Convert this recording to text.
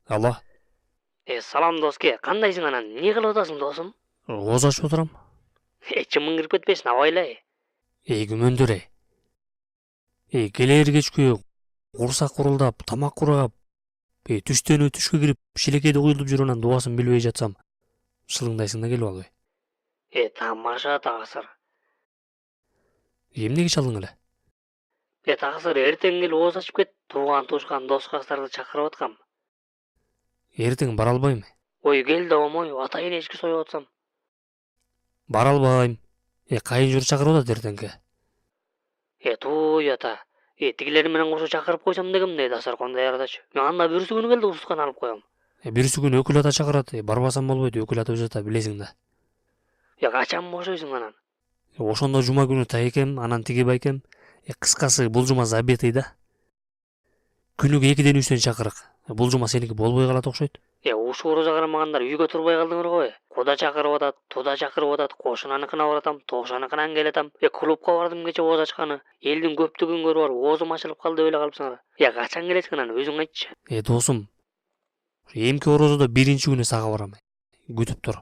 Алло, Салам доске, кандайсың анан? Не кылып атасың досум? ооза ачып отурам. Чымың кирип кетпесин, абайлай. Күмөндөр келер кечкү курсак курулдап, тамак курап, түштөн түшкө кирип, шилекейде куюлуп жүрүп анан дубасын билбей жатсам, шылыңдайсың да келип албай. Тамаша тагысыр. Эмнеге чалдың эле? Тагысыр эртең келип ооз ачып кет, тууган туушкан дос кастарды чакырып аткам. Эртең бара албайм. Ой, кел да омой, атайын эчки союп атсам. Бара албайм. Кайын жур чакырып атат эртеңке. Туй ата. Тигилер менен кошо чакырып койсом дегем дасаркан даярдачы. Мен анда бүрсү күнү келди устукан алып коем. Биринчи күнү өкүл ата чакырат, барбасам болбойт, өкүл ата өз ата билесиң да. Качан бошойсуң анан? Ошондо жума күнү тайкем, анан тиги байкем. Кыскасы бул жума забетый да. Күнүгө 2ден 3төн чакырык. Бул жума сеники болбой калат окшойт. Ушул роза карамагандар үйгө турбай калдыңар го. Куда чакырып атат, туда чакырып атат, кошунаныкына баратам, тоошаныкынан келатам. Клубка бардым кече ооз ачканы. Элдин көптүгүн көрүп барып оозум ачылып калды деп эле калыпсыңар. Качан келесиң анан өзүң айтчы. Досум, эмки орозодо биринчи күнү сага барам. Күтүп тур.